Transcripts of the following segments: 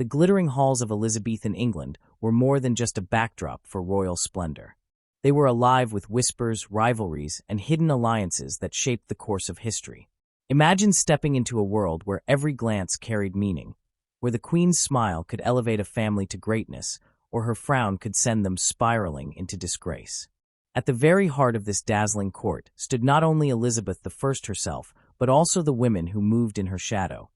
the glittering halls of Elizabethan England were more than just a backdrop for royal splendor. They were alive with whispers, rivalries, and hidden alliances that shaped the course of history. Imagine stepping into a world where every glance carried meaning, where the Queen's smile could elevate a family to greatness, or her frown could send them spiraling into disgrace. At the very heart of this dazzling court stood not only Elizabeth I herself, but also the women who moved in her shadow,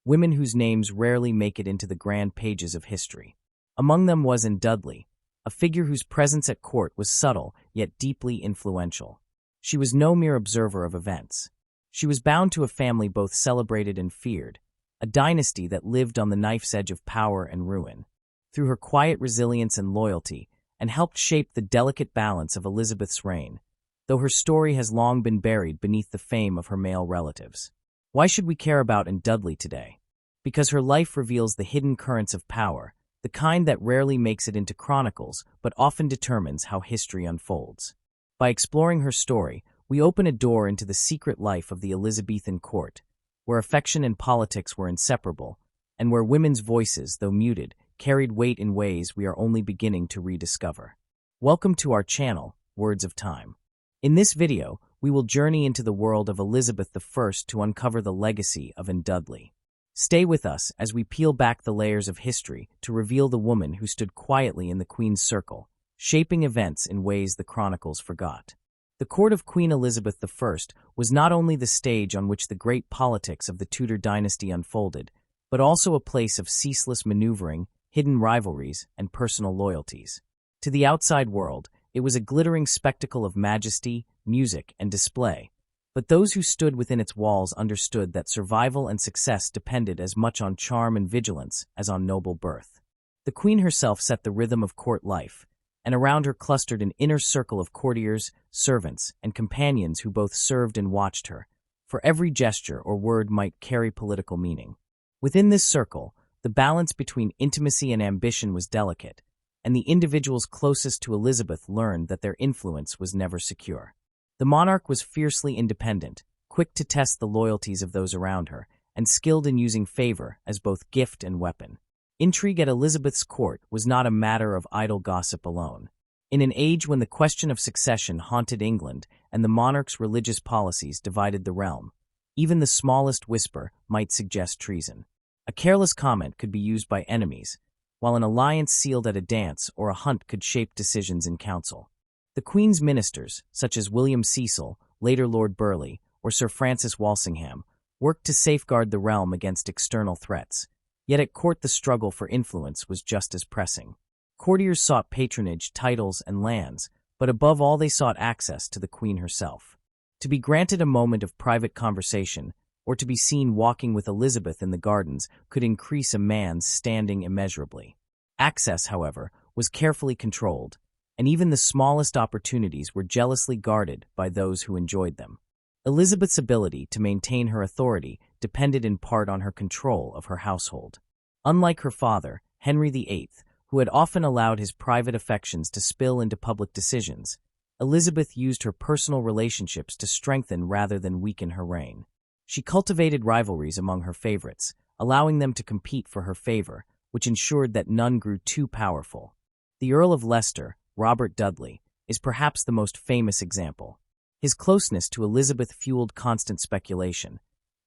women whose names rarely make it into the grand pages of history. Among them was Anne Dudley, a figure whose presence at court was subtle yet deeply influential. She was no mere observer of events. She was bound to a family both celebrated and feared, a dynasty that lived on the knife's edge of power and ruin. Through her quiet resilience and loyalty, and helped shape the delicate balance of Elizabeth's reign, though her story has long been buried beneath the fame of her male relatives. Why should we care about Anne Dudley today? Because her life reveals the hidden currents of power, the kind that rarely makes it into chronicles but often determines how history unfolds. By exploring her story, we open a door into the secret life of the Elizabethan court, where affection and politics were inseparable, and where women's voices, though muted, carried weight in ways we are only beginning to rediscover. Welcome to our channel, Words of Time. In this video, we will journey into the world of Elizabeth I to uncover the legacy of Anne Dudley. Stay with us as we peel back the layers of history to reveal the woman who stood quietly in the Queen's circle, shaping events in ways the chronicles forgot. The court of Queen Elizabeth I was not only the stage on which the great politics of the Tudor dynasty unfolded, but also a place of ceaseless maneuvering, hidden rivalries, and personal loyalties. To the outside world, it was a glittering spectacle of majesty, music, and display, but those who stood within its walls understood that survival and success depended as much on charm and vigilance as on noble birth. The Queen herself set the rhythm of court life, and around her clustered an inner circle of courtiers, servants, and companions who both served and watched her, for every gesture or word might carry political meaning. Within this circle, the balance between intimacy and ambition was delicate, and the individuals closest to Elizabeth learned that their influence was never secure. The monarch was fiercely independent, quick to test the loyalties of those around her, and skilled in using favor as both gift and weapon. Intrigue at Elizabeth's court was not a matter of idle gossip alone. In an age when the question of succession haunted England and the monarch's religious policies divided the realm, even the smallest whisper might suggest treason. A careless comment could be used by enemies, while an alliance sealed at a dance or a hunt could shape decisions in council. The Queen's ministers, such as William Cecil, later Lord Burleigh, or Sir Francis Walsingham, worked to safeguard the realm against external threats, yet at court the struggle for influence was just as pressing. Courtiers sought patronage, titles, and lands, but above all they sought access to the Queen herself. To be granted a moment of private conversation, or to be seen walking with Elizabeth in the gardens, could increase a man's standing immeasurably. Access, however, was carefully controlled, and even the smallest opportunities were jealously guarded by those who enjoyed them. Elizabeth's ability to maintain her authority depended in part on her control of her household. Unlike her father, Henry VIII, who had often allowed his private affections to spill into public decisions, Elizabeth used her personal relationships to strengthen rather than weaken her reign. She cultivated rivalries among her favorites, allowing them to compete for her favor, which ensured that none grew too powerful. The Earl of Leicester, Robert Dudley, is perhaps the most famous example. His closeness to Elizabeth fueled constant speculation,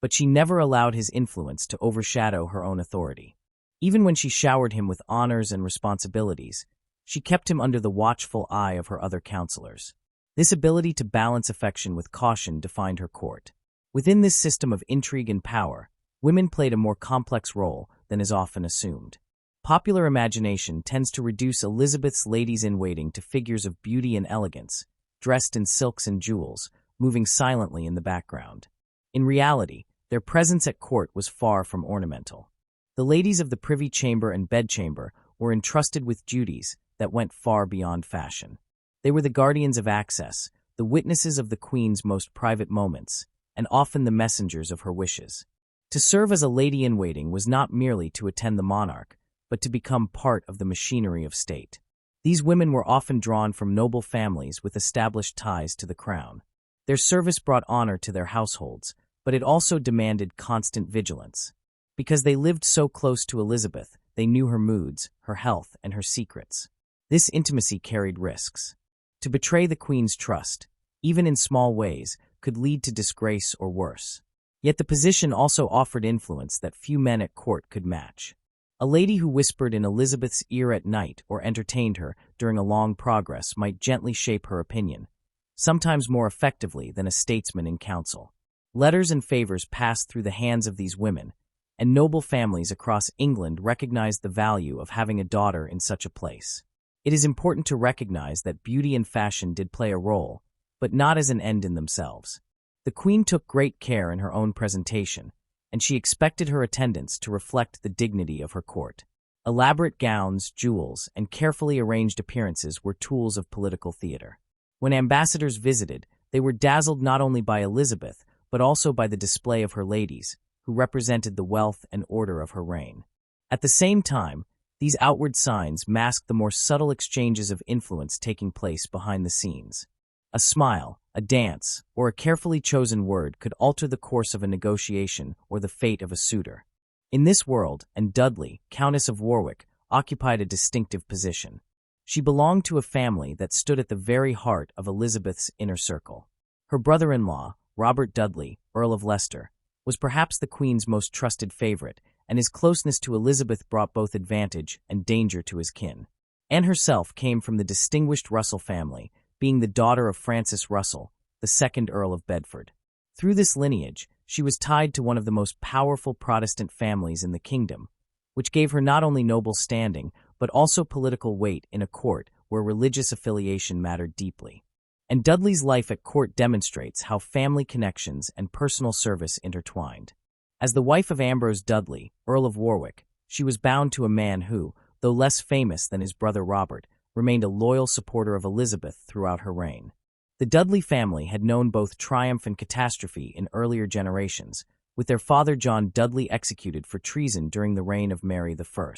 but she never allowed his influence to overshadow her own authority. Even when she showered him with honors and responsibilities, she kept him under the watchful eye of her other counselors. This ability to balance affection with caution defined her court. Within this system of intrigue and power, women played a more complex role than is often assumed. Popular imagination tends to reduce Elizabeth's ladies-in-waiting to figures of beauty and elegance, dressed in silks and jewels, moving silently in the background. In reality, their presence at court was far from ornamental. The ladies of the privy chamber and bedchamber were entrusted with duties that went far beyond fashion. They were the guardians of access, the witnesses of the Queen's most private moments, and often the messengers of her wishes. To serve as a lady-in-waiting was not merely to attend the monarch, but to become part of the machinery of state. These women were often drawn from noble families with established ties to the crown. Their service brought honor to their households, but it also demanded constant vigilance. Because they lived so close to Elizabeth, they knew her moods, her health, and her secrets. This intimacy carried risks. To betray the queen's trust, even in small ways, could lead to disgrace or worse. Yet the position also offered influence that few men at court could match. A lady who whispered in Elizabeth's ear at night or entertained her during a long progress might gently shape her opinion, sometimes more effectively than a statesman in council. Letters and favors passed through the hands of these women, and noble families across England recognized the value of having a daughter in such a place. It is important to recognize that beauty and fashion did play a role, but not as an end in themselves. The queen took great care in her own presentation, and she expected her attendants to reflect the dignity of her court. Elaborate gowns, jewels, and carefully arranged appearances were tools of political theater. When ambassadors visited, they were dazzled not only by Elizabeth, but also by the display of her ladies, who represented the wealth and order of her reign. At the same time, these outward signs masked the more subtle exchanges of influence taking place behind the scenes. A smile, a dance, or a carefully chosen word could alter the course of a negotiation or the fate of a suitor. In this world, Anne Dudley, Countess of Warwick, occupied a distinctive position. She belonged to a family that stood at the very heart of Elizabeth's inner circle. Her brother-in-law, Robert Dudley, Earl of Leicester, was perhaps the Queen's most trusted favorite, and his closeness to Elizabeth brought both advantage and danger to his kin. Anne herself came from the distinguished Russell family, being the daughter of Francis Russell, the second Earl of Bedford. Through this lineage, she was tied to one of the most powerful Protestant families in the kingdom, which gave her not only noble standing, but also political weight in a court where religious affiliation mattered deeply. And Dudley's life at court demonstrates how family connections and personal service intertwined. As the wife of Ambrose Dudley, Earl of Warwick, she was bound to a man who, though less famous than his brother Robert, remained a loyal supporter of Elizabeth throughout her reign. The Dudley family had known both triumph and catastrophe in earlier generations, with their father John Dudley executed for treason during the reign of Mary I.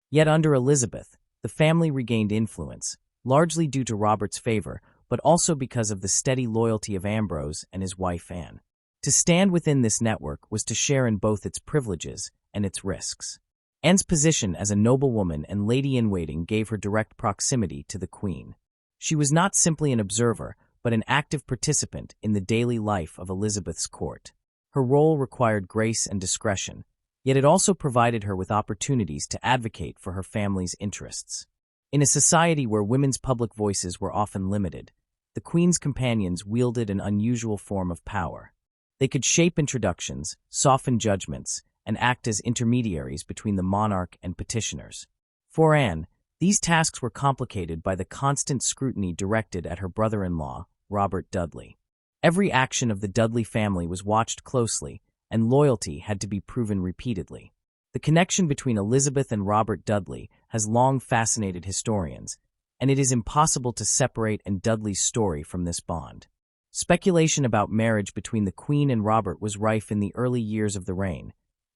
Yet under Elizabeth, the family regained influence, largely due to Robert's favor, but also because of the steady loyalty of Ambrose and his wife Anne. To stand within this network was to share in both its privileges and its risks. Anne's position as a noblewoman and lady-in-waiting gave her direct proximity to the Queen. She was not simply an observer, but an active participant in the daily life of Elizabeth's court. Her role required grace and discretion, yet it also provided her with opportunities to advocate for her family's interests. In a society where women's public voices were often limited, the Queen's companions wielded an unusual form of power. They could shape introductions, soften judgments, and act as intermediaries between the monarch and petitioners. For Anne, these tasks were complicated by the constant scrutiny directed at her brother-in-law, Robert Dudley. Every action of the Dudley family was watched closely, and loyalty had to be proven repeatedly. The connection between Elizabeth and Robert Dudley has long fascinated historians, and it is impossible to separate Anne Dudley's story from this bond. Speculation about marriage between the Queen and Robert was rife in the early years of the reign,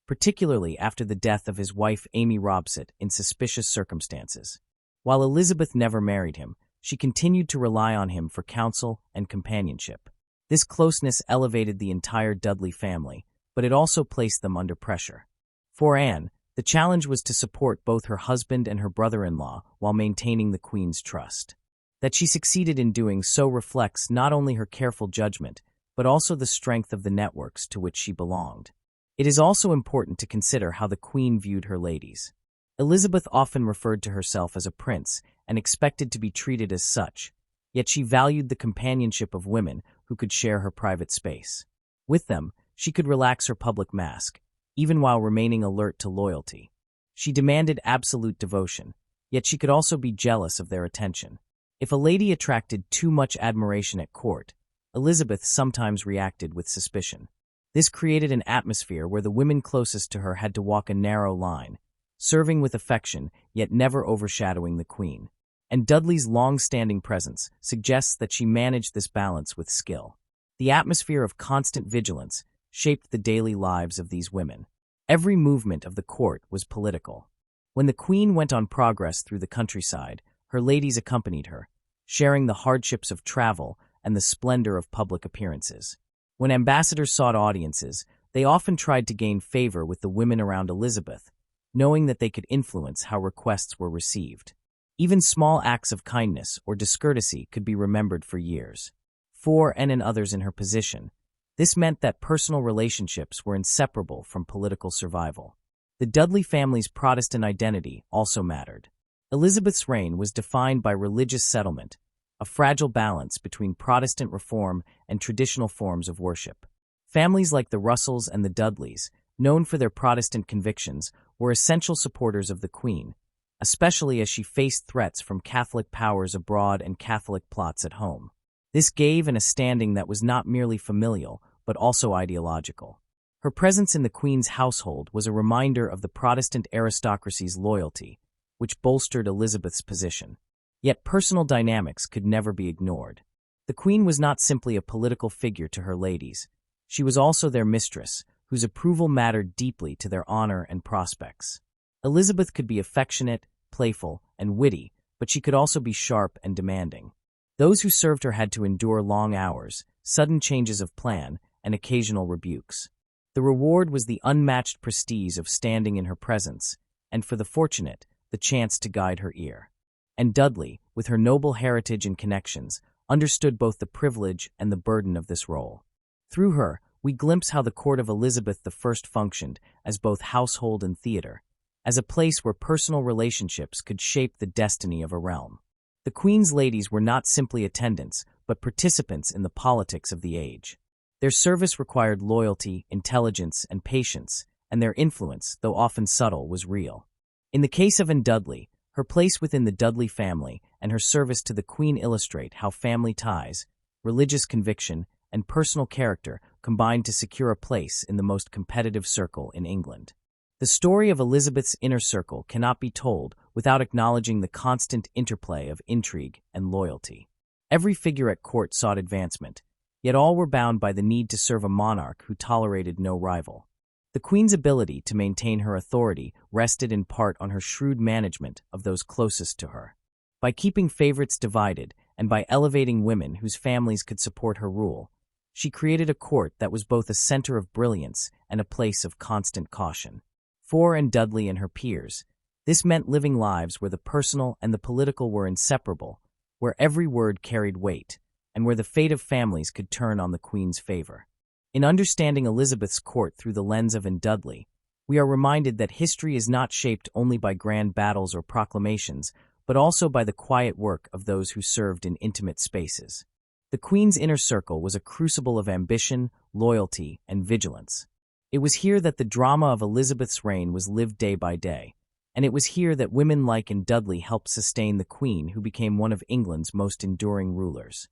particularly after the death of his wife Amy Robsart in suspicious circumstances. While Elizabeth never married him, she continued to rely on him for counsel and companionship. This closeness elevated the entire Dudley family, but it also placed them under pressure. For Anne, the challenge was to support both her husband and her brother-in-law while maintaining the Queen's trust. That she succeeded in doing so reflects not only her careful judgment, but also the strength of the networks to which she belonged. It is also important to consider how the Queen viewed her ladies. Elizabeth often referred to herself as a prince and expected to be treated as such, yet she valued the companionship of women who could share her private space. With them, she could relax her public mask, even while remaining alert to loyalty. She demanded absolute devotion, yet she could also be jealous of their attention. If a lady attracted too much admiration at court, Elizabeth sometimes reacted with suspicion. This created an atmosphere where the women closest to her had to walk a narrow line, serving with affection yet never overshadowing the Queen. And Dudley's long-standing presence suggests that she managed this balance with skill. The atmosphere of constant vigilance shaped the daily lives of these women. Every movement of the court was political. When the Queen went on progress through the countryside, her ladies accompanied her, sharing the hardships of travel and the splendor of public appearances. When ambassadors sought audiences, they often tried to gain favor with the women around Elizabeth, knowing that they could influence how requests were received. Even small acts of kindness or discourtesy could be remembered for years. For Anne and others in her position, this meant that personal relationships were inseparable from political survival. The Dudley family's Protestant identity also mattered. Elizabeth's reign was defined by religious settlement, a fragile balance between Protestant reform and traditional forms of worship. Families like the Russells and the Dudleys, known for their Protestant convictions, were essential supporters of the Queen, especially as she faced threats from Catholic powers abroad and Catholic plots at home. This gave Anne a standing that was not merely familial, but also ideological. Her presence in the Queen's household was a reminder of the Protestant aristocracy's loyalty, which bolstered Elizabeth's position. Yet personal dynamics could never be ignored. The Queen was not simply a political figure to her ladies. She was also their mistress, whose approval mattered deeply to their honor and prospects. Elizabeth could be affectionate, playful, and witty, but she could also be sharp and demanding. Those who served her had to endure long hours, sudden changes of plan, and occasional rebukes. The reward was the unmatched prestige of standing in her presence, and for the fortunate, the chance to guide her ear. And Dudley, with her noble heritage and connections, understood both the privilege and the burden of this role. Through her, we glimpse how the court of Elizabeth I functioned as both household and theater, as a place where personal relationships could shape the destiny of a realm. The Queen's ladies were not simply attendants, but participants in the politics of the age. Their service required loyalty, intelligence, and patience, and their influence, though often subtle, was real. In the case of Anne Dudley, her place within the Dudley family and her service to the Queen illustrate how family ties, religious conviction, and personal character combined to secure a place in the most competitive circle in England. The story of Elizabeth's inner circle cannot be told without acknowledging the constant interplay of intrigue and loyalty. Every figure at court sought advancement, yet all were bound by the need to serve a monarch who tolerated no rival. The Queen's ability to maintain her authority rested in part on her shrewd management of those closest to her. By keeping favorites divided and by elevating women whose families could support her rule, she created a court that was both a center of brilliance and a place of constant caution. For Anne Dudley and her peers, this meant living lives where the personal and the political were inseparable, where every word carried weight, and where the fate of families could turn on the Queen's favor. In understanding Elizabeth's court through the lens of Anne Dudley, we are reminded that history is not shaped only by grand battles or proclamations, but also by the quiet work of those who served in intimate spaces. The Queen's inner circle was a crucible of ambition, loyalty, and vigilance. It was here that the drama of Elizabeth's reign was lived day by day, and it was here that women like Anne Dudley helped sustain the Queen, who became one of England's most enduring rulers.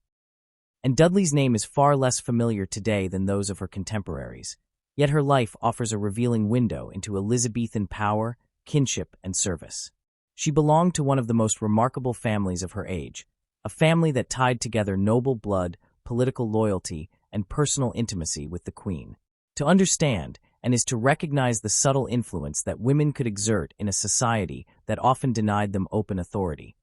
Anne Dudley's name is far less familiar today than those of her contemporaries, yet her life offers a revealing window into Elizabethan power, kinship, and service. She belonged to one of the most remarkable families of her age, a family that tied together noble blood, political loyalty, and personal intimacy with the Queen. To understand, and is to recognize the subtle influence that women could exert in a society that often denied them open authority.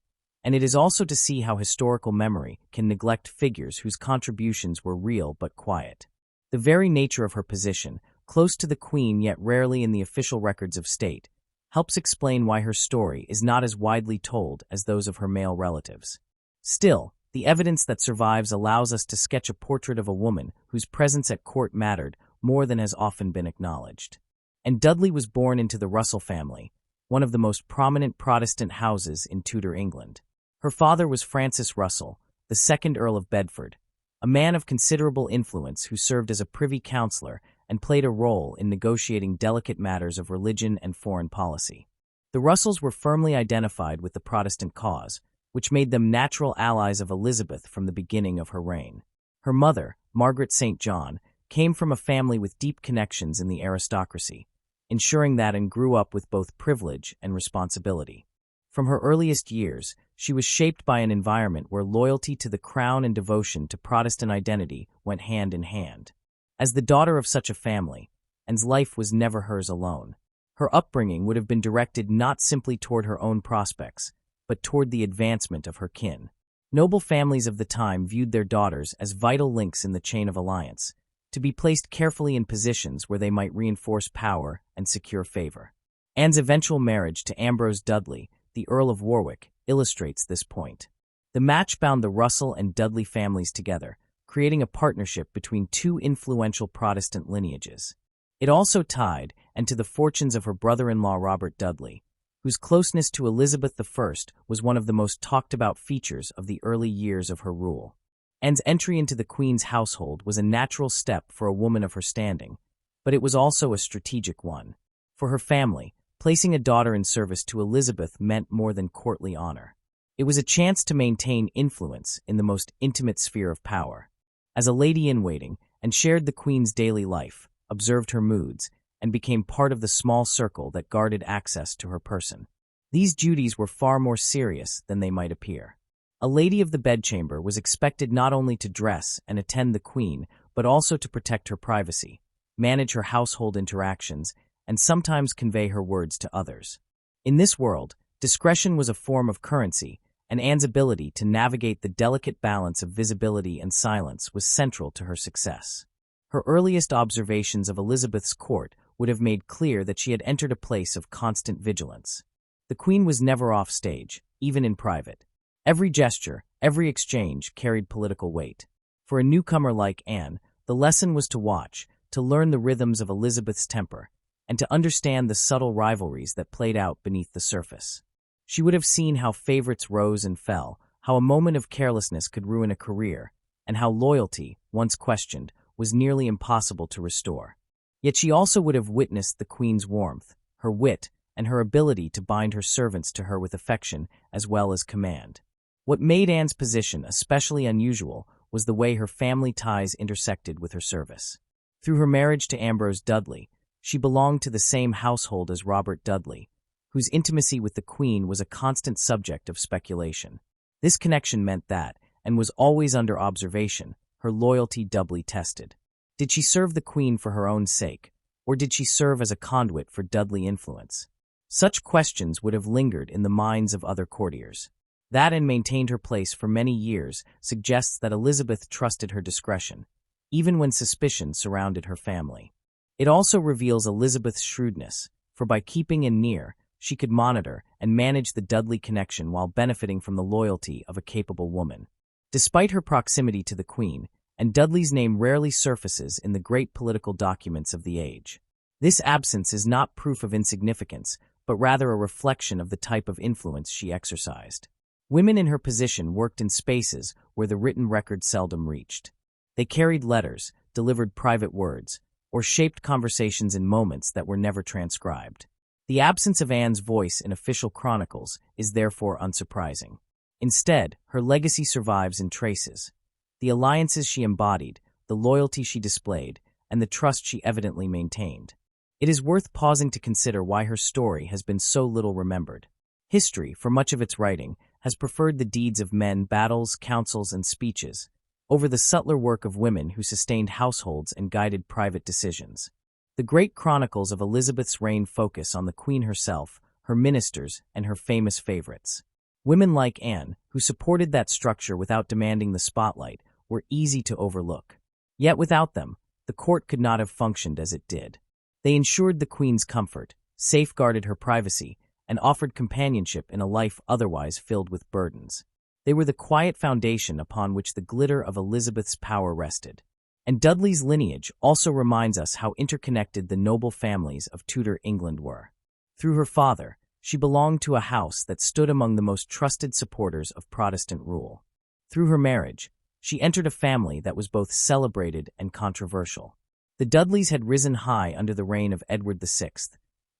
And it is also to see how historical memory can neglect figures whose contributions were real but quiet. The very nature of her position, close to the Queen yet rarely in the official records of state, helps explain why her story is not as widely told as those of her male relatives. Still, the evidence that survives allows us to sketch a portrait of a woman whose presence at court mattered more than has often been acknowledged. Anne Dudley was born into the Russell family, one of the most prominent Protestant houses in Tudor England. Her father was Francis Russell, the second Earl of Bedford, a man of considerable influence who served as a privy councillor and played a role in negotiating delicate matters of religion and foreign policy. The Russells were firmly identified with the Protestant cause, which made them natural allies of Elizabeth from the beginning of her reign. Her mother, Margaret St. John, came from a family with deep connections in the aristocracy, ensuring that Anne grew up with both privilege and responsibility. From her earliest years, she was shaped by an environment where loyalty to the crown and devotion to Protestant identity went hand in hand. As the daughter of such a family, Anne's life was never hers alone. Her upbringing would have been directed not simply toward her own prospects, but toward the advancement of her kin. Noble families of the time viewed their daughters as vital links in the chain of alliance, to be placed carefully in positions where they might reinforce power and secure favor. Anne's eventual marriage to Ambrose Dudley, the Earl of Warwick, illustrates this point. The match bound the Russell and Dudley families together, creating a partnership between two influential Protestant lineages. It also tied Anne to the fortunes of her brother-in-law Robert Dudley, whose closeness to Elizabeth I was one of the most talked-about features of the early years of her rule. Anne's entry into the Queen's household was a natural step for a woman of her standing, but it was also a strategic one. For her family, placing a daughter in service to Elizabeth meant more than courtly honor. It was a chance to maintain influence in the most intimate sphere of power. As a lady-in-waiting, Anne shared the Queen's daily life, observed her moods, and became part of the small circle that guarded access to her person. These duties were far more serious than they might appear. A lady of the bedchamber was expected not only to dress and attend the Queen, but also to protect her privacy, manage her household interactions, and sometimes convey her words to others. In this world, discretion was a form of currency, and Anne's ability to navigate the delicate balance of visibility and silence was central to her success. Her earliest observations of Elizabeth's court would have made clear that she had entered a place of constant vigilance. The Queen was never off stage, even in private. Every gesture, every exchange carried political weight. For a newcomer like Anne, the lesson was to watch, to learn the rhythms of Elizabeth's temper, and to understand the subtle rivalries that played out beneath the surface. She would have seen how favorites rose and fell, how a moment of carelessness could ruin a career, and how loyalty, once questioned, was nearly impossible to restore. Yet she also would have witnessed the Queen's warmth, her wit, and her ability to bind her servants to her with affection as well as command. What made Anne's position especially unusual was the way her family ties intersected with her service. Through her marriage to Ambrose Dudley, she belonged to the same household as Robert Dudley, whose intimacy with the Queen was a constant subject of speculation. This connection meant that, and was always under observation, her loyalty doubly tested. Did she serve the Queen for her own sake, or did she serve as a conduit for Dudley influence? Such questions would have lingered in the minds of other courtiers. That Anne maintained her place for many years suggests that Elizabeth trusted her discretion, even when suspicion surrounded her family. It also reveals Elizabeth's shrewdness, for by keeping Anne near, she could monitor and manage the Dudley connection while benefiting from the loyalty of a capable woman. Despite her proximity to the Queen, Anne Dudley's name rarely surfaces in the great political documents of the age. This absence is not proof of insignificance, but rather a reflection of the type of influence she exercised. Women in her position worked in spaces where the written record seldom reached. They carried letters, delivered private words, or shaped conversations in moments that were never transcribed. The absence of Anne's voice in official chronicles is therefore unsurprising. Instead, her legacy survives in traces. The alliances she embodied, the loyalty she displayed, and the trust she evidently maintained. It is worth pausing to consider why her story has been so little remembered. History, for much of its writing, has preferred the deeds of men, battles, councils, and speeches, over the subtler work of women who sustained households and guided private decisions. The great chronicles of Elizabeth's reign focus on the Queen herself, her ministers, and her famous favorites. Women like Anne, who supported that structure without demanding the spotlight, were easy to overlook. Yet without them, the court could not have functioned as it did. They ensured the Queen's comfort, safeguarded her privacy, and offered companionship in a life otherwise filled with burdens. They were the quiet foundation upon which the glitter of Elizabeth's power rested. And Dudley's lineage also reminds us how interconnected the noble families of Tudor England were. Through her father, she belonged to a house that stood among the most trusted supporters of Protestant rule. Through her marriage, she entered a family that was both celebrated and controversial. The Dudleys had risen high under the reign of Edward VI,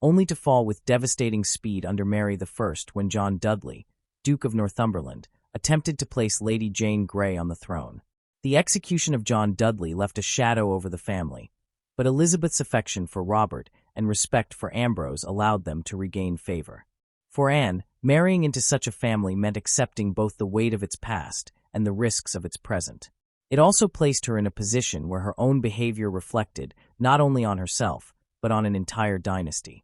only to fall with devastating speed under Mary I when John Dudley, Duke of Northumberland, attempted to place Lady Jane Grey on the throne. The execution of John Dudley left a shadow over the family, but Elizabeth's affection for Robert and respect for Ambrose allowed them to regain favor. For Anne, marrying into such a family meant accepting both the weight of its past and the risks of its present. It also placed her in a position where her own behavior reflected not only on herself, but on an entire dynasty.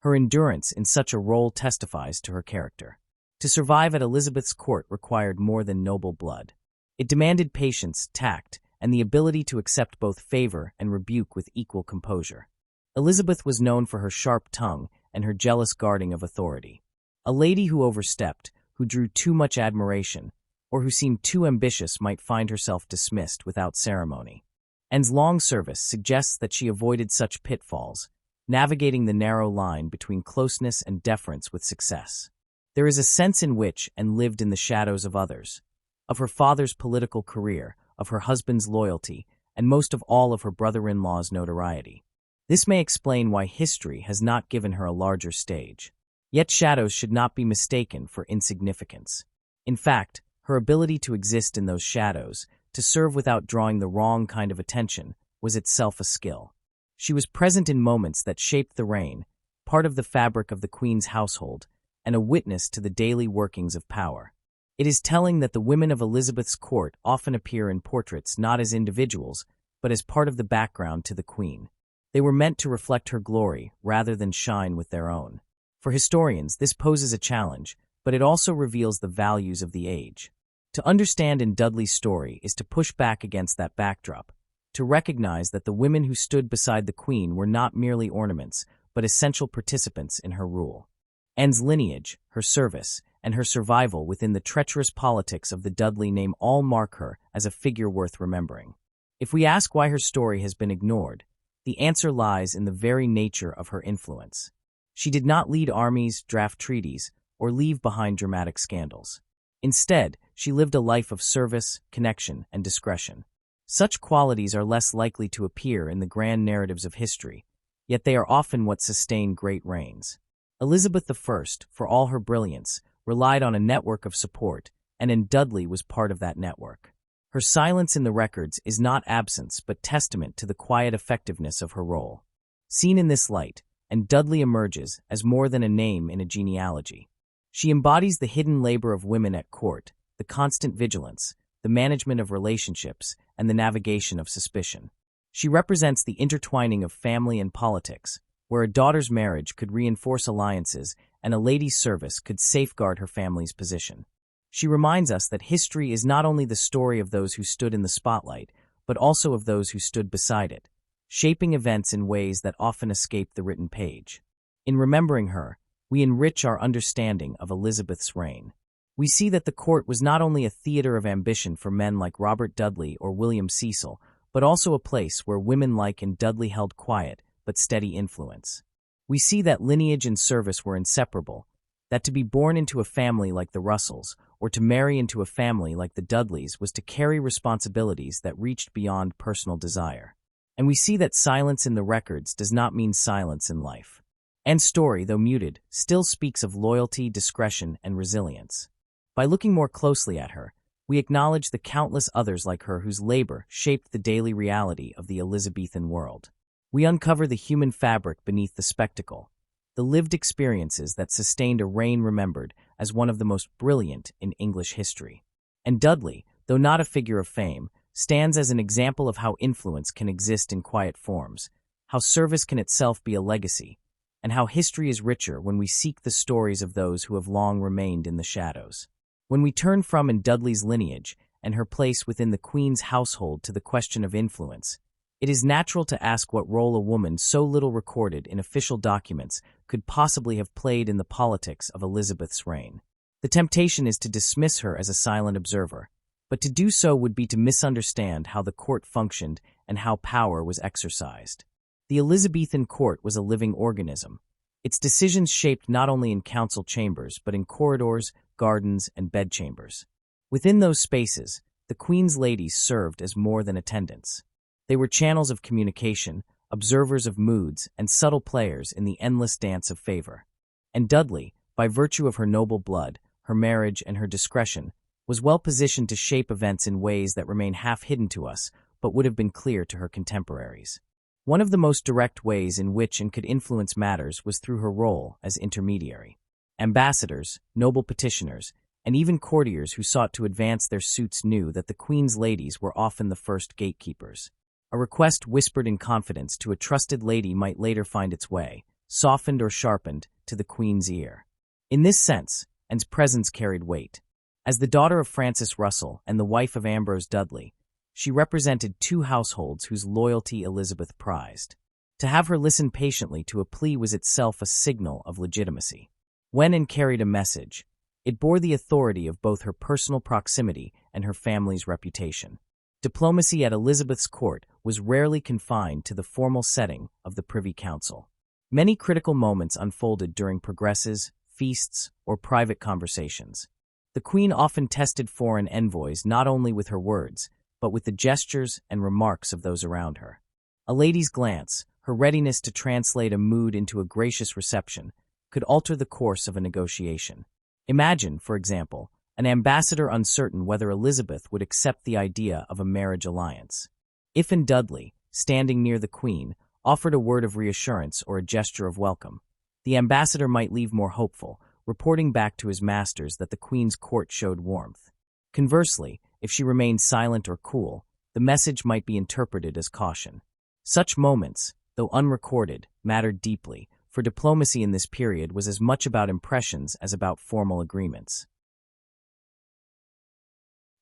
Her endurance in such a role testifies to her character. To survive at Elizabeth's court required more than noble blood. It demanded patience, tact, and the ability to accept both favor and rebuke with equal composure. Elizabeth was known for her sharp tongue and her jealous guarding of authority. A lady who overstepped, who drew too much admiration, or who seemed too ambitious might find herself dismissed without ceremony. Anne's long service suggests that she avoided such pitfalls, navigating the narrow line between closeness and deference with success. There is a sense in which Anne lived in the shadows of others, of her father's political career, of her husband's loyalty, and most of all of her brother-in-law's notoriety. This may explain why history has not given her a larger stage. Yet shadows should not be mistaken for insignificance. In fact, her ability to exist in those shadows, to serve without drawing the wrong kind of attention, was itself a skill. She was present in moments that shaped the reign, part of the fabric of the Queen's household, and a witness to the daily workings of power. It is telling that the women of Elizabeth's court often appear in portraits not as individuals, but as part of the background to the Queen. They were meant to reflect her glory rather than shine with their own. For historians, this poses a challenge, but it also reveals the values of the age. To understand Anne Dudley's story is to push back against that backdrop, to recognize that the women who stood beside the Queen were not merely ornaments, but essential participants in her rule. Anne's lineage, her service, and her survival within the treacherous politics of the Dudley name all mark her as a figure worth remembering. If we ask why her story has been ignored, the answer lies in the very nature of her influence. She did not lead armies, draft treaties, or leave behind dramatic scandals. Instead, she lived a life of service, connection, and discretion. Such qualities are less likely to appear in the grand narratives of history, yet they are often what sustain great reigns. Elizabeth I, for all her brilliance, relied on a network of support, and Anne Dudley was part of that network. Her silence in the records is not absence but testament to the quiet effectiveness of her role. Seen in this light, Anne Dudley emerges as more than a name in a genealogy. She embodies the hidden labor of women at court, the constant vigilance, the management of relationships, and the navigation of suspicion. She represents the intertwining of family and politics, where a daughter's marriage could reinforce alliances and a lady's service could safeguard her family's position. She reminds us that history is not only the story of those who stood in the spotlight, but also of those who stood beside it, shaping events in ways that often escape the written page. In remembering her, we enrich our understanding of Elizabeth's reign. We see that the court was not only a theater of ambition for men like Robert Dudley or William Cecil, but also a place where women like Anne Dudley held quiet but steady influence. We see that lineage and service were inseparable, that to be born into a family like the Russells or to marry into a family like the Dudleys was to carry responsibilities that reached beyond personal desire. And we see that silence in the records does not mean silence in life. Anne's story, though muted, still speaks of loyalty, discretion, and resilience. By looking more closely at her, we acknowledge the countless others like her whose labor shaped the daily reality of the Elizabethan world. We uncover the human fabric beneath the spectacle, the lived experiences that sustained a reign remembered as one of the most brilliant in English history. And Dudley, though not a figure of fame, stands as an example of how influence can exist in quiet forms, how service can itself be a legacy, and how history is richer when we seek the stories of those who have long remained in the shadows. When we turn from Anne Dudley's lineage and her place within the Queen's household to the question of influence, it is natural to ask what role a woman so little recorded in official documents could possibly have played in the politics of Elizabeth's reign. The temptation is to dismiss her as a silent observer, but to do so would be to misunderstand how the court functioned and how power was exercised. The Elizabethan court was a living organism. Its decisions shaped not only in council chambers but in corridors, gardens, and bedchambers. Within those spaces, the Queen's ladies served as more than attendants. They were channels of communication, observers of moods, and subtle players in the endless dance of favor. And Dudley, by virtue of her noble blood, her marriage, and her discretion, was well positioned to shape events in ways that remain half-hidden to us, but would have been clear to her contemporaries. One of the most direct ways in which Anne could influence matters was through her role as intermediary. Ambassadors, noble petitioners, and even courtiers who sought to advance their suits knew that the Queen's ladies were often the first gatekeepers. A request whispered in confidence to a trusted lady might later find its way, softened or sharpened, to the Queen's ear. In this sense, Anne's presence carried weight. As the daughter of Francis Russell and the wife of Ambrose Dudley, she represented two households whose loyalty Elizabeth prized. To have her listen patiently to a plea was itself a signal of legitimacy. When Anne carried a message, it bore the authority of both her personal proximity and her family's reputation. Diplomacy at Elizabeth's court was rarely confined to the formal setting of the Privy Council. Many critical moments unfolded during progresses, feasts, or private conversations. The Queen often tested foreign envoys not only with her words, but with the gestures and remarks of those around her. A lady's glance, her readiness to translate a mood into a gracious reception, could alter the course of a negotiation. Imagine, for example, an ambassador uncertain whether Elizabeth would accept the idea of a marriage alliance. If Anne Dudley, standing near the Queen, offered a word of reassurance or a gesture of welcome, the ambassador might leave more hopeful, reporting back to his masters that the Queen's court showed warmth. Conversely, if she remained silent or cool, the message might be interpreted as caution. Such moments, though unrecorded, mattered deeply, for diplomacy in this period was as much about impressions as about formal agreements.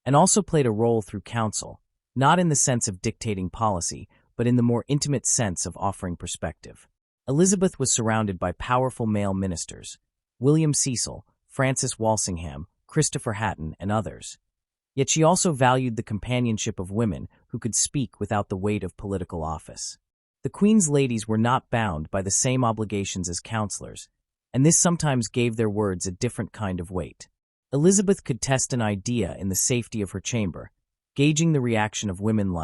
And also played a role through counsel, not in the sense of dictating policy, but in the more intimate sense of offering perspective. Elizabeth was surrounded by powerful male ministers, William Cecil, Francis Walsingham, Christopher Hatton, and others. Yet she also valued the companionship of women who could speak without the weight of political office. The Queen's ladies were not bound by the same obligations as counselors, and this sometimes gave their words a different kind of weight. Elizabeth could test an idea in the safety of her chamber, gauging the reaction of women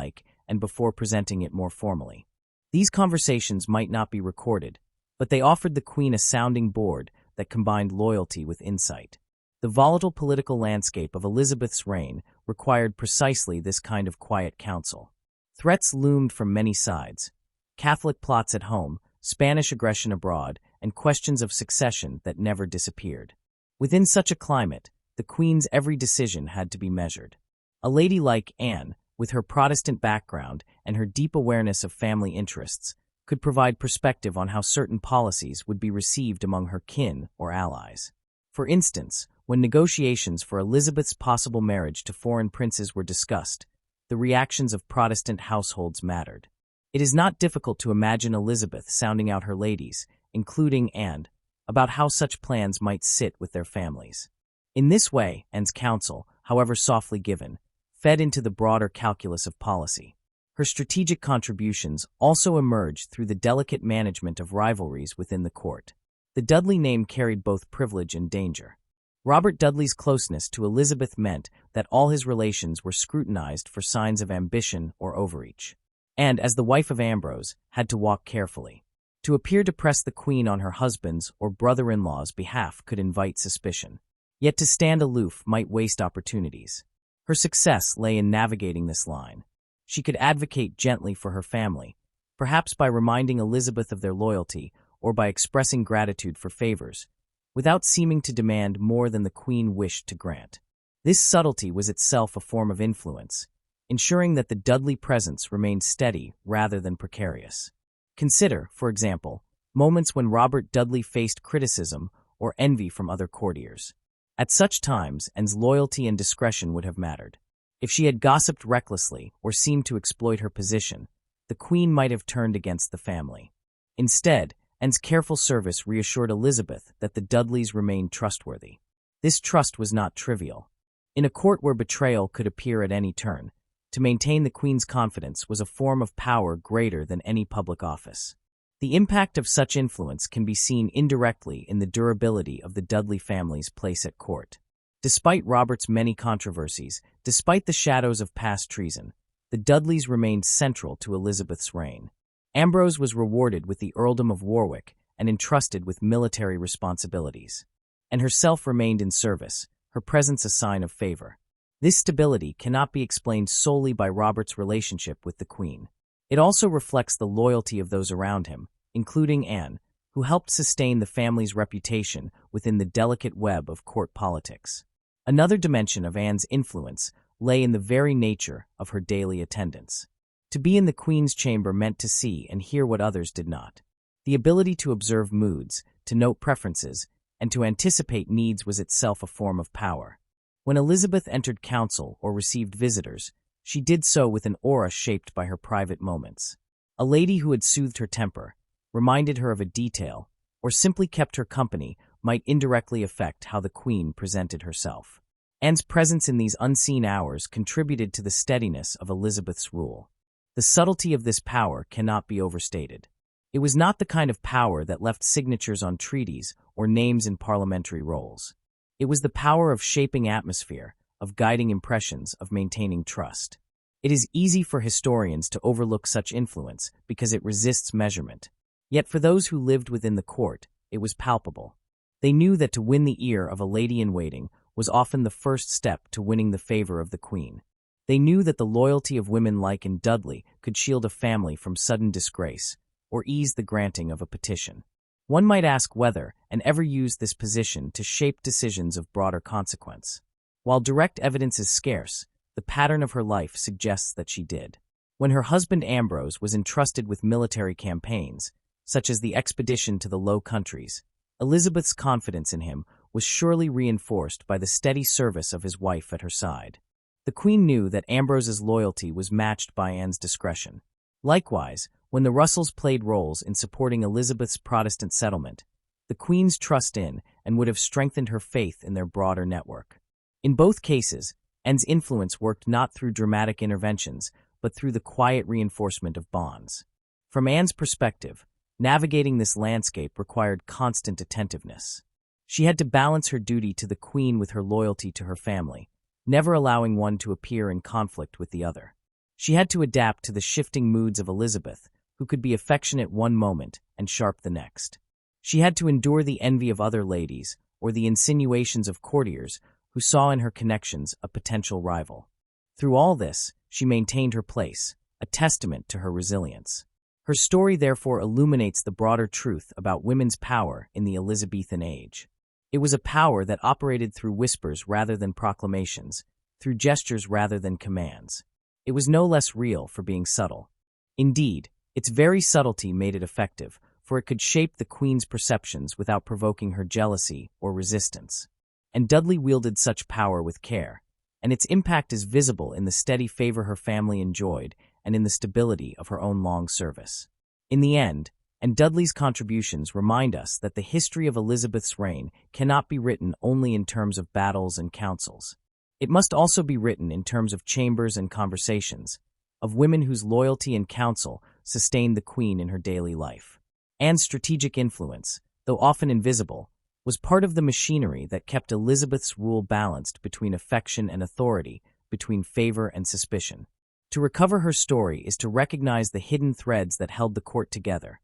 and before presenting it more formally. These conversations might not be recorded, but they offered the Queen a sounding board that combined loyalty with insight. The volatile political landscape of Elizabeth's reign required precisely this kind of quiet counsel. Threats loomed from many sides: Catholic plots at home, Spanish aggression abroad, and questions of succession that never disappeared. Within such a climate, the Queen's every decision had to be measured. A lady like Anne, with her Protestant background and her deep awareness of family interests, could provide perspective on how certain policies would be received among her kin or allies. For instance, when negotiations for Elizabeth's possible marriage to foreign princes were discussed, the reactions of Protestant households mattered. It is not difficult to imagine Elizabeth sounding out her ladies, including Anne, about how such plans might sit with their families. In this way, Anne's counsel, however softly given, fed into the broader calculus of policy. Her strategic contributions also emerged through the delicate management of rivalries within the court. The Dudley name carried both privilege and danger. Robert Dudley's closeness to Elizabeth meant that all his relations were scrutinized for signs of ambition or overreach, and, as the wife of Ambrose, had to walk carefully. To appear to press the Queen on her husband's or brother-in-law's behalf could invite suspicion. Yet to stand aloof might waste opportunities. Her success lay in navigating this line. She could advocate gently for her family, perhaps by reminding Elizabeth of their loyalty or by expressing gratitude for favors, without seeming to demand more than the Queen wished to grant. This subtlety was itself a form of influence, ensuring that the Dudley presence remained steady rather than precarious. Consider, for example, moments when Robert Dudley faced criticism or envy from other courtiers. At such times, Anne's loyalty and discretion would have mattered. If she had gossiped recklessly or seemed to exploit her position, the Queen might have turned against the family. Instead, Anne's careful service reassured Elizabeth that the Dudleys remained trustworthy. This trust was not trivial. In a court where betrayal could appear at any turn, to maintain the Queen's confidence was a form of power greater than any public office. The impact of such influence can be seen indirectly in the durability of the Dudley family's place at court. Despite Robert's many controversies, despite the shadows of past treason, the Dudleys remained central to Elizabeth's reign. Ambrose was rewarded with the earldom of Warwick and entrusted with military responsibilities. Anne herself remained in service, her presence a sign of favor. This stability cannot be explained solely by Robert's relationship with the Queen. It also reflects the loyalty of those around him, including Anne, who helped sustain the family's reputation within the delicate web of court politics. Another dimension of Anne's influence lay in the very nature of her daily attendance. To be in the Queen's chamber meant to see and hear what others did not. The ability to observe moods, to note preferences, and to anticipate needs was itself a form of power. When Elizabeth entered council or received visitors, she did so with an aura shaped by her private moments. A lady who had soothed her temper, reminded her of a detail, or simply kept her company might indirectly affect how the queen presented herself. Anne's presence in these unseen hours contributed to the steadiness of Elizabeth's rule. The subtlety of this power cannot be overstated. It was not the kind of power that left signatures on treaties or names in parliamentary rolls. It was the power of shaping atmosphere, of guiding impressions, of maintaining trust. It is easy for historians to overlook such influence because it resists measurement. Yet for those who lived within the court, it was palpable. They knew that to win the ear of a lady-in-waiting was often the first step to winning the favor of the queen. They knew that the loyalty of women like Anne Dudley could shield a family from sudden disgrace, or ease the granting of a petition. One might ask whether Anne ever used this position to shape decisions of broader consequence. While direct evidence is scarce, the pattern of her life suggests that she did. When her husband Ambrose was entrusted with military campaigns, such as the expedition to the Low Countries, Elizabeth's confidence in him was surely reinforced by the steady service of his wife at her side. The queen knew that Ambrose's loyalty was matched by Anne's discretion. Likewise, when the Russells played roles in supporting Elizabeth's Protestant settlement, the queen's trust in and would have strengthened her faith in their broader network. In both cases, Anne's influence worked not through dramatic interventions, but through the quiet reinforcement of bonds. From Anne's perspective, navigating this landscape required constant attentiveness. She had to balance her duty to the queen with her loyalty to her family, never allowing one to appear in conflict with the other. She had to adapt to the shifting moods of Elizabeth, who could be affectionate one moment and sharp the next. She had to endure the envy of other ladies or the insinuations of courtiers who saw in her connections a potential rival. Through all this, she maintained her place, a testament to her resilience. Her story therefore illuminates the broader truth about women's power in the Elizabethan age. It was a power that operated through whispers rather than proclamations, through gestures rather than commands. It was no less real for being subtle. Indeed, its very subtlety made it effective, for it could shape the queen's perceptions without provoking her jealousy or resistance. And Dudley wielded such power with care, and its impact is visible in the steady favor her family enjoyed and in the stability of her own long service. In the end, Anne Dudley's contributions remind us that the history of Elizabeth's reign cannot be written only in terms of battles and councils. It must also be written in terms of chambers and conversations, of women whose loyalty and counsel sustained the queen in her daily life. Anne's strategic influence, though often invisible, was part of the machinery that kept Elizabeth's rule balanced between affection and authority, between favor and suspicion. To recover her story is to recognize the hidden threads that held the court together,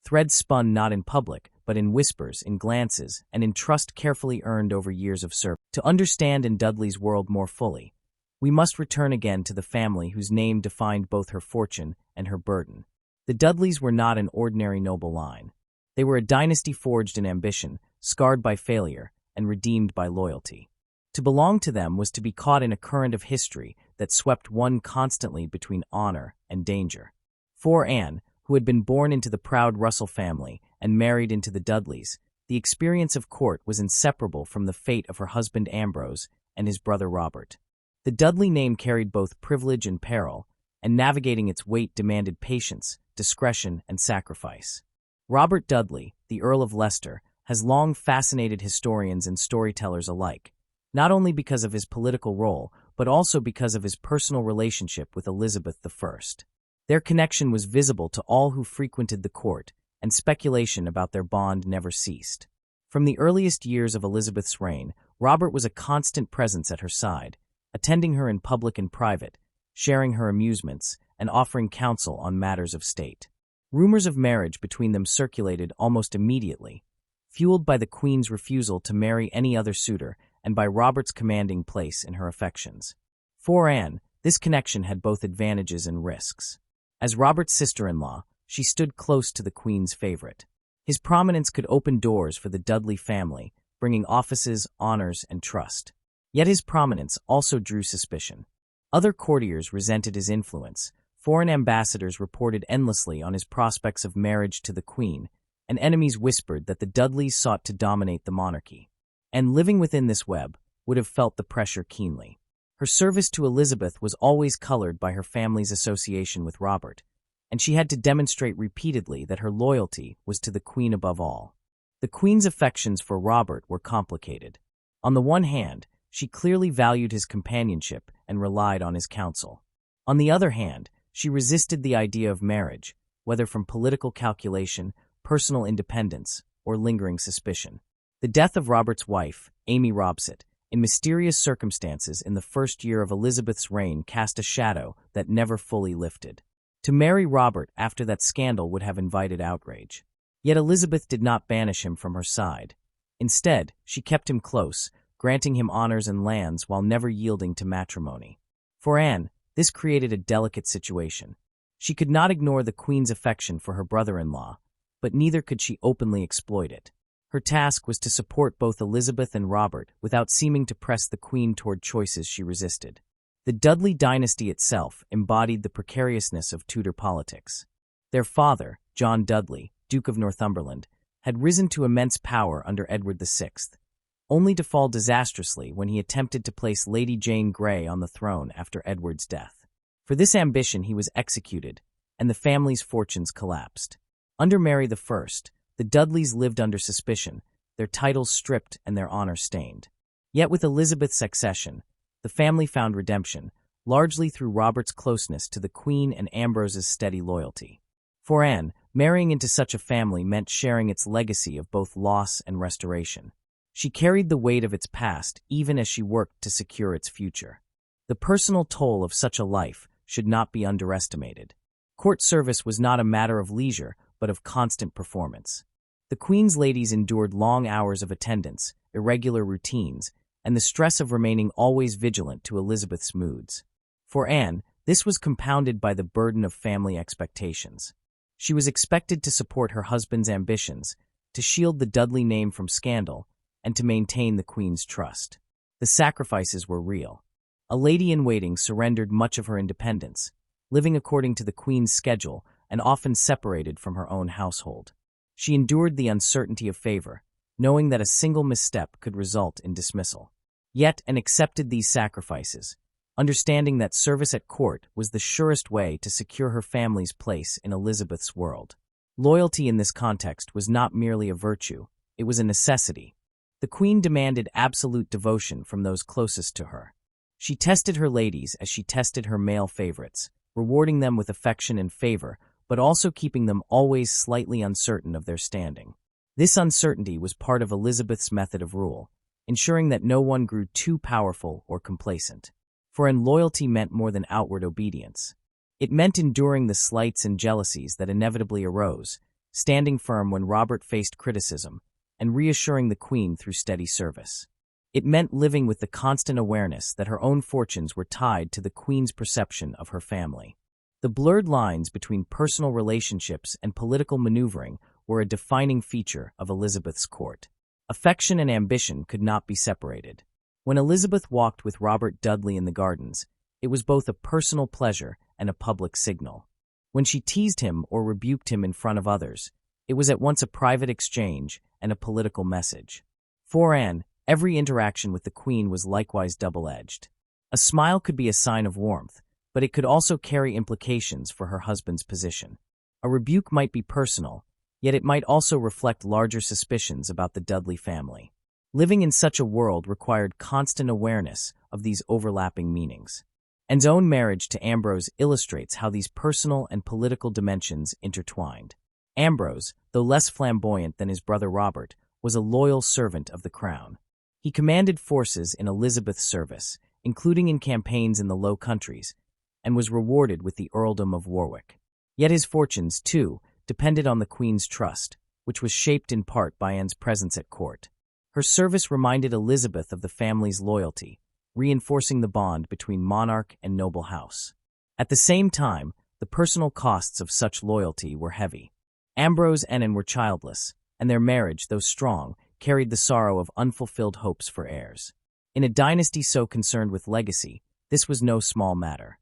threads spun not in public, but in whispers, in glances, and in trust carefully earned over years of service. To understand Anne Dudley's world more fully, we must return again to the family whose name defined both her fortune and her burden. The Dudleys were not an ordinary noble line. They were a dynasty forged in ambition, scarred by failure, and redeemed by loyalty. To belong to them was to be caught in a current of history that swept one constantly between honor and danger. For Anne, who had been born into the proud Russell family and married into the Dudleys, the experience of court was inseparable from the fate of her husband Ambrose and his brother Robert. The Dudley name carried both privilege and peril, and navigating its weight demanded patience, discretion, and sacrifice. Robert Dudley, the Earl of Leicester, has long fascinated historians and storytellers alike, not only because of his political role, but also because of his personal relationship with Elizabeth I. Their connection was visible to all who frequented the court, and speculation about their bond never ceased. From the earliest years of Elizabeth's reign, Robert was a constant presence at her side, attending her in public and private, sharing her amusements, and offering counsel on matters of state. Rumors of marriage between them circulated almost immediately, fueled by the Queen's refusal to marry any other suitor and by Robert's commanding place in her affections. For Anne, this connection had both advantages and risks. As Robert's sister-in-law, she stood close to the Queen's favorite. His prominence could open doors for the Dudley family, bringing offices, honors, and trust. Yet his prominence also drew suspicion. Other courtiers resented his influence. Foreign ambassadors reported endlessly on his prospects of marriage to the Queen, and enemies whispered that the Dudleys sought to dominate the monarchy. And living within this web, would have felt the pressure keenly. Her service to Elizabeth was always colored by her family's association with Robert, and she had to demonstrate repeatedly that her loyalty was to the Queen above all. The Queen's affections for Robert were complicated. On the one hand, she clearly valued his companionship and relied on his counsel. On the other hand, she resisted the idea of marriage, whether from political calculation, personal independence, or lingering suspicion. The death of Robert's wife, Amy Robsart, in mysterious circumstances in the first year of Elizabeth's reign cast a shadow that never fully lifted. To marry Robert after that scandal would have invited outrage. Yet Elizabeth did not banish him from her side. Instead, she kept him close, granting him honors and lands while never yielding to matrimony. For Anne, this created a delicate situation. She could not ignore the Queen's affection for her brother-in-law, but neither could she openly exploit it. Her task was to support both Elizabeth and Robert without seeming to press the Queen toward choices she resisted. The Dudley dynasty itself embodied the precariousness of Tudor politics. Their father, John Dudley, Duke of Northumberland, had risen to immense power under Edward VI, only to fall disastrously when he attempted to place Lady Jane Grey on the throne after Edward's death. For this ambition he was executed, and the family's fortunes collapsed. Under Mary I, the Dudleys lived under suspicion, their titles stripped and their honor stained. Yet with Elizabeth's accession, the family found redemption, largely through Robert's closeness to the Queen and Ambrose's steady loyalty. For Anne, marrying into such a family meant sharing its legacy of both loss and restoration. She carried the weight of its past even as she worked to secure its future. The personal toll of such a life should not be underestimated. Court service was not a matter of leisure, but of constant performance. The Queen's ladies endured long hours of attendance, irregular routines, and the stress of remaining always vigilant to Elizabeth's moods. For Anne, this was compounded by the burden of family expectations. She was expected to support her husband's ambitions, to shield the Dudley name from scandal, and to maintain the Queen's trust. The sacrifices were real. A lady-in-waiting surrendered much of her independence, living according to the Queen's schedule and often separated from her own household. She endured the uncertainty of favor, knowing that a single misstep could result in dismissal. Yet, and accepted these sacrifices, understanding that service at court was the surest way to secure her family's place in Elizabeth's world. Loyalty in this context was not merely a virtue, it was a necessity. The Queen demanded absolute devotion from those closest to her. She tested her ladies as she tested her male favorites, rewarding them with affection and favor, but also keeping them always slightly uncertain of their standing. This uncertainty was part of Elizabeth's method of rule, ensuring that no one grew too powerful or complacent. For Anne, loyalty meant more than outward obedience. It meant enduring the slights and jealousies that inevitably arose, standing firm when Robert faced criticism, and reassuring the Queen through steady service. It meant living with the constant awareness that her own fortunes were tied to the Queen's perception of her family. The blurred lines between personal relationships and political maneuvering were a defining feature of Elizabeth's court. Affection and ambition could not be separated. When Elizabeth walked with Robert Dudley in the gardens, it was both a personal pleasure and a public signal. When she teased him or rebuked him in front of others, it was at once a private exchange and a political message. For Anne, every interaction with the Queen was likewise double-edged. A smile could be a sign of warmth, but it could also carry implications for her husband's position. A rebuke might be personal, yet it might also reflect larger suspicions about the Dudley family. Living in such a world required constant awareness of these overlapping meanings. Anne's own marriage to Ambrose illustrates how these personal and political dimensions intertwined. Ambrose, though less flamboyant than his brother Robert, was a loyal servant of the crown. He commanded forces in Elizabeth's service, including in campaigns in the Low Countries, and was rewarded with the earldom of Warwick. Yet his fortunes, too, depended on the Queen's trust, which was shaped in part by Anne's presence at court. Her service reminded Elizabeth of the family's loyalty, reinforcing the bond between monarch and noble house. At the same time, the personal costs of such loyalty were heavy. Ambrose and Anne were childless, and their marriage, though strong, carried the sorrow of unfulfilled hopes for heirs. In a dynasty so concerned with legacy, this was no small matter.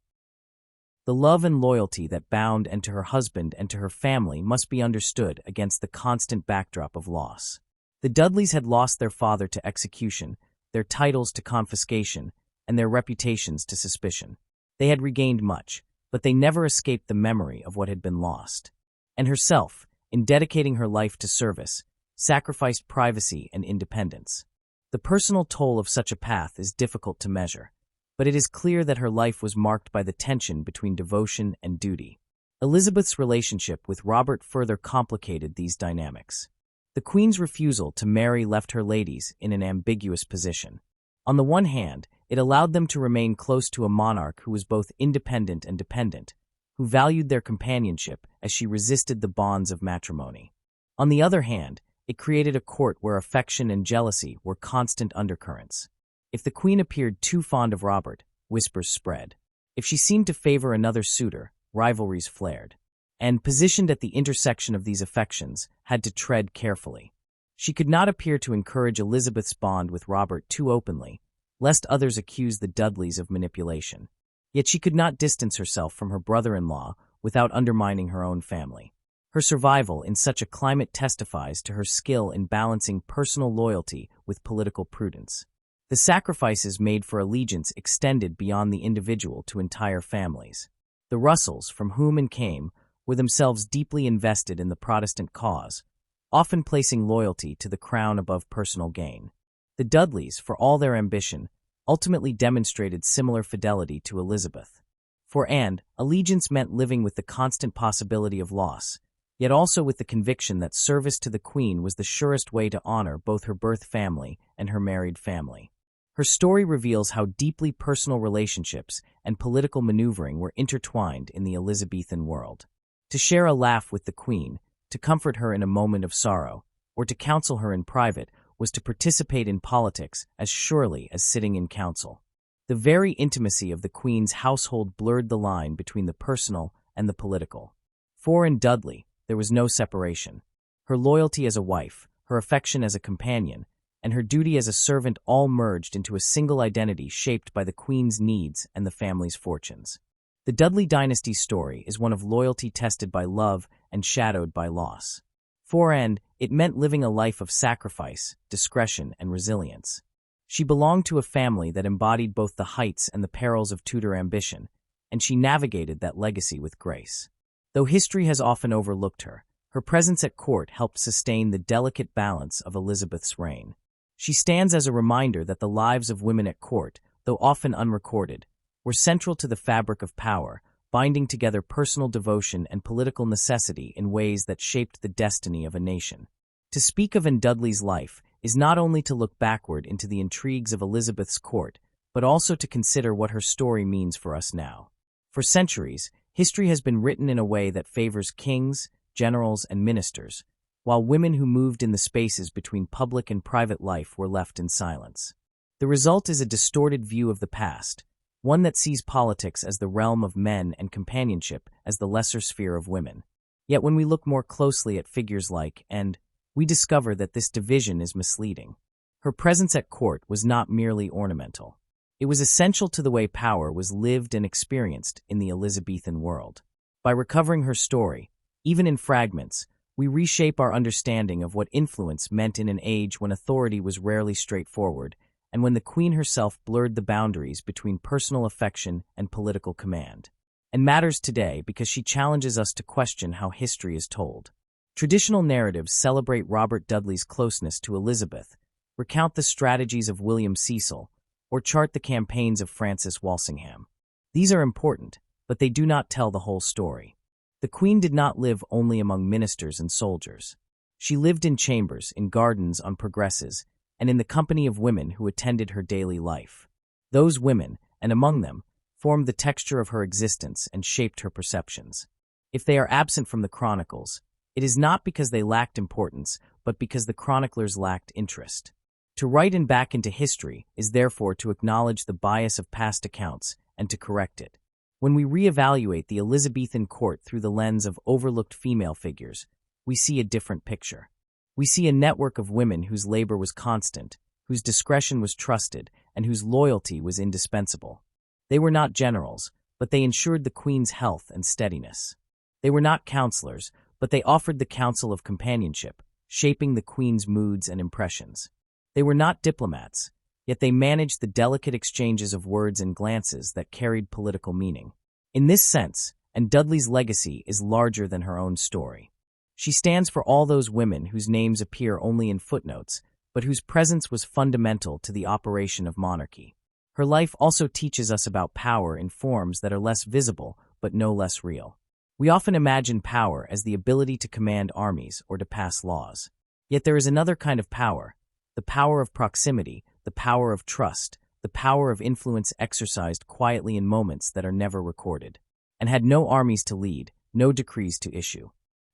The love and loyalty that bound Anne to her husband and to her family must be understood against the constant backdrop of loss. The Dudleys had lost their father to execution, their titles to confiscation, and their reputations to suspicion. They had regained much, but they never escaped the memory of what had been lost. And herself, in dedicating her life to service, sacrificed privacy and independence. The personal toll of such a path is difficult to measure, but it is clear that her life was marked by the tension between devotion and duty. Elizabeth's relationship with Robert further complicated these dynamics. The Queen's refusal to marry left her ladies in an ambiguous position. On the one hand, it allowed them to remain close to a monarch who was both independent and dependent, who valued their companionship as she resisted the bonds of matrimony. On the other hand, it created a court where affection and jealousy were constant undercurrents. If the Queen appeared too fond of Robert, whispers spread. If she seemed to favor another suitor, rivalries flared. And, positioned at the intersection of these affections, had to tread carefully. She could not appear to encourage Elizabeth's bond with Robert too openly, lest others accuse the Dudleys of manipulation. Yet she could not distance herself from her brother-in-law without undermining her own family. Her survival in such a climate testifies to her skill in balancing personal loyalty with political prudence. The sacrifices made for allegiance extended beyond the individual to entire families. The Russells, from whom and came, were themselves deeply invested in the Protestant cause, often placing loyalty to the crown above personal gain. The Dudleys, for all their ambition, ultimately demonstrated similar fidelity to Elizabeth. For Anne, allegiance meant living with the constant possibility of loss, yet also with the conviction that service to the Queen was the surest way to honor both her birth family and her married family. Her story reveals how deeply personal relationships and political maneuvering were intertwined in the Elizabethan world. To share a laugh with the Queen, to comfort her in a moment of sorrow, or to counsel her in private was to participate in politics as surely as sitting in council. The very intimacy of the Queen's household blurred the line between the personal and the political. For Anne Dudley, there was no separation. Her loyalty as a wife, her affection as a companion, and her duty as a servant all merged into a single identity shaped by the Queen's needs and the family's fortunes. The Dudley dynasty's story is one of loyalty tested by love and shadowed by loss. For Anne, it meant living a life of sacrifice, discretion, and resilience. She belonged to a family that embodied both the heights and the perils of Tudor ambition, and she navigated that legacy with grace. Though history has often overlooked her, her presence at court helped sustain the delicate balance of Elizabeth's reign. She stands as a reminder that the lives of women at court, though often unrecorded, were central to the fabric of power, binding together personal devotion and political necessity in ways that shaped the destiny of a nation. To speak of Anne Dudley's life is not only to look backward into the intrigues of Elizabeth's court, but also to consider what her story means for us now. For centuries, history has been written in a way that favors kings, generals, and ministers, while women who moved in the spaces between public and private life were left in silence. The result is a distorted view of the past, one that sees politics as the realm of men and companionship as the lesser sphere of women. Yet when we look more closely at figures like Anne, we discover that this division is misleading. Her presence at court was not merely ornamental. It was essential to the way power was lived and experienced in the Elizabethan world. By recovering her story, even in fragments, we reshape our understanding of what influence meant in an age when authority was rarely straightforward, and when the Queen herself blurred the boundaries between personal affection and political command. And matters today because she challenges us to question how history is told. Traditional narratives celebrate Robert Dudley's closeness to Elizabeth, recount the strategies of William Cecil, or chart the campaigns of Francis Walsingham. These are important, but they do not tell the whole story. The Queen did not live only among ministers and soldiers. She lived in chambers, in gardens, on progresses, and in the company of women who attended her daily life. Those women, and among them, formed the texture of her existence and shaped her perceptions. If they are absent from the chronicles, it is not because they lacked importance, but because the chroniclers lacked interest. To write and back into history is therefore to acknowledge the bias of past accounts and to correct it. When we reevaluate the Elizabethan court through the lens of overlooked female figures, we see a different picture. We see a network of women whose labor was constant, whose discretion was trusted, and whose loyalty was indispensable. They were not generals, but they ensured the Queen's health and steadiness. They were not counselors, but they offered the counsel of companionship, shaping the Queen's moods and impressions. They were not diplomats, yet they managed the delicate exchanges of words and glances that carried political meaning. In this sense, Anne Dudley's legacy is larger than her own story. She stands for all those women whose names appear only in footnotes, but whose presence was fundamental to the operation of monarchy. Her life also teaches us about power in forms that are less visible, but no less real. We often imagine power as the ability to command armies or to pass laws. Yet there is another kind of power, the power of proximity, the power of trust, the power of influence exercised quietly in moments that are never recorded. And had no armies to lead, no decrees to issue.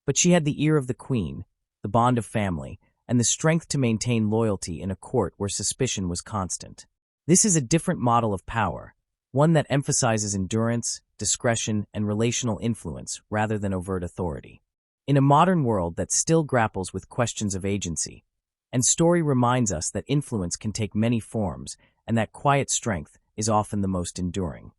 But she had the ear of the queen, the bond of family, and the strength to maintain loyalty in a court where suspicion was constant. This is a different model of power, one that emphasizes endurance, discretion, and relational influence rather than overt authority. In a modern world that still grapples with questions of agency, Anne's story reminds us that influence can take many forms and that quiet strength is often the most enduring.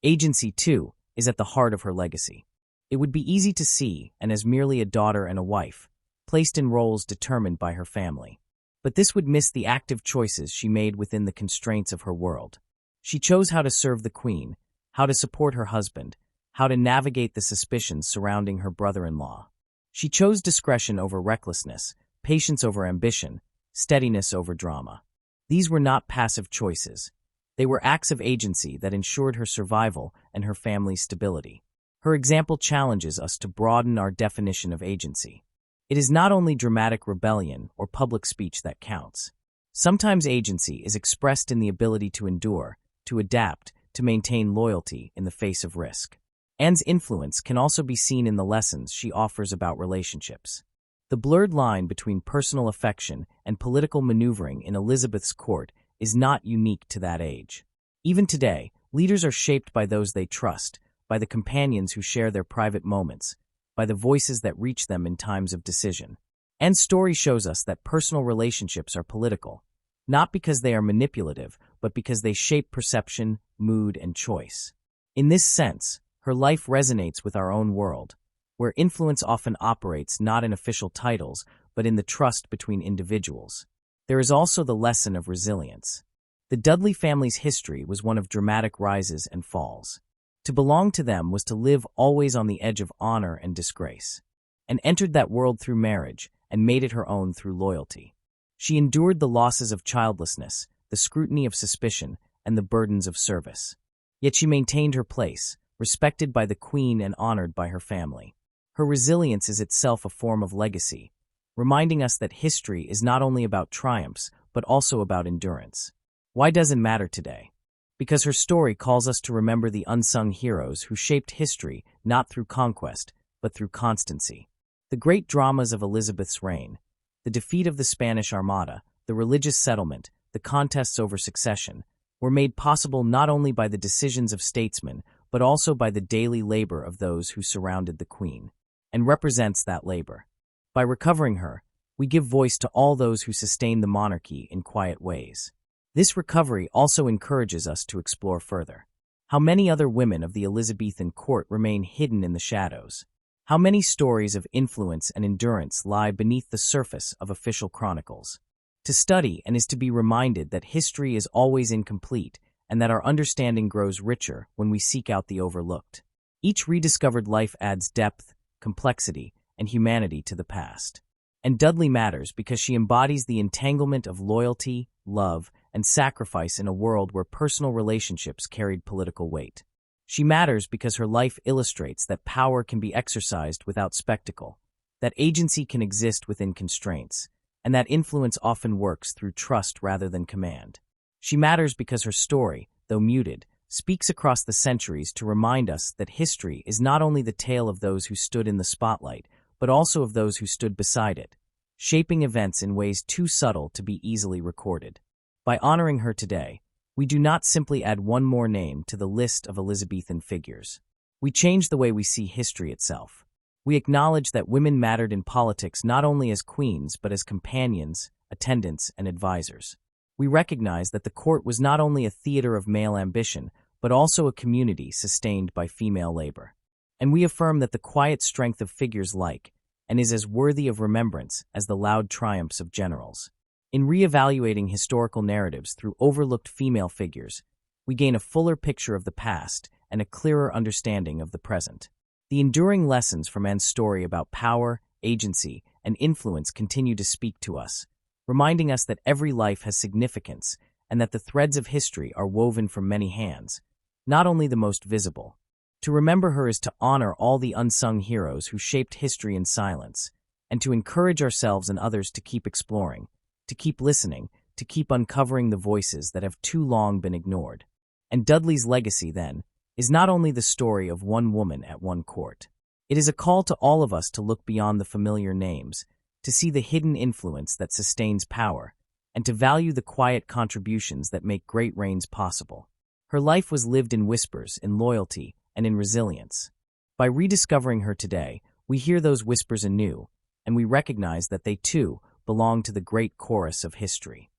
Agency, too, is at the heart of her legacy. It would be easy to see Anne as merely a daughter and a wife, placed in roles determined by her family. But this would miss the active choices she made within the constraints of her world. She chose how to serve the queen, how to support her husband, how to navigate the suspicions surrounding her brother-in-law. She chose discretion over recklessness, patience over ambition, steadiness over drama. These were not passive choices. They were acts of agency that ensured her survival and her family's stability. Her example challenges us to broaden our definition of agency. It is not only dramatic rebellion or public speech that counts. Sometimes agency is expressed in the ability to endure, to adapt, to maintain loyalty in the face of risk. Anne's influence can also be seen in the lessons she offers about relationships. The blurred line between personal affection and political maneuvering in Elizabeth's court is not unique to that age. Even today, leaders are shaped by those they trust, by the companions who share their private moments, by the voices that reach them in times of decision. Anne's story shows us that personal relationships are political, not because they are manipulative, but because they shape perception, mood, and choice. In this sense, her life resonates with our own world, where influence often operates not in official titles, but in the trust between individuals. There is also the lesson of resilience. The Dudley family's history was one of dramatic rises and falls. To belong to them was to live always on the edge of honor and disgrace. Anne entered that world through marriage and made it her own through loyalty. She endured the losses of childlessness, the scrutiny of suspicion, and the burdens of service. Yet she maintained her place, respected by the queen and honored by her family. Her resilience is itself a form of legacy, reminding us that history is not only about triumphs, but also about endurance. Why does it matter today? Because her story calls us to remember the unsung heroes who shaped history not through conquest, but through constancy. The great dramas of Elizabeth's reign, the defeat of the Spanish Armada, the religious settlement, the contests over succession, were made possible not only by the decisions of statesmen, but also by the daily labor of those who surrounded the queen, and represents that labor. By recovering her, we give voice to all those who sustain the monarchy in quiet ways. This recovery also encourages us to explore further. How many other women of the Elizabethan court remain hidden in the shadows? How many stories of influence and endurance lie beneath the surface of official chronicles? To study and is to be reminded that history is always incomplete and that our understanding grows richer when we seek out the overlooked. Each rediscovered life adds depth, complexity, and humanity to the past. And Dudley matters because she embodies the entanglement of loyalty, love, and sacrifice in a world where personal relationships carried political weight. She matters because her life illustrates that power can be exercised without spectacle, that agency can exist within constraints, and that influence often works through trust rather than command. She matters because her story, though muted, speaks across the centuries to remind us that history is not only the tale of those who stood in the spotlight, but also of those who stood beside it, shaping events in ways too subtle to be easily recorded. By honoring her today, we do not simply add one more name to the list of Elizabethan figures. We change the way we see history itself. We acknowledge that women mattered in politics not only as queens but as companions, attendants, and advisors. We recognize that the court was not only a theater of male ambition, but also a community sustained by female labor. And we affirm that the quiet strength of figures like and is as worthy of remembrance as the loud triumphs of generals. In reevaluating historical narratives through overlooked female figures, we gain a fuller picture of the past and a clearer understanding of the present. The enduring lessons from Anne's story about power, agency, and influence continue to speak to us, reminding us that every life has significance and that the threads of history are woven from many hands, not only the most visible. To remember her is to honor all the unsung heroes who shaped history in silence, and to encourage ourselves and others to keep exploring, to keep listening, to keep uncovering the voices that have too long been ignored. And Dudley's legacy, then, is not only the story of one woman at one court. It is a call to all of us to look beyond the familiar names, to see the hidden influence that sustains power, and to value the quiet contributions that make great reigns possible. Her life was lived in whispers, in loyalty, and in resilience. By rediscovering her today, we hear those whispers anew, and we recognize that they too belong to the great chorus of history.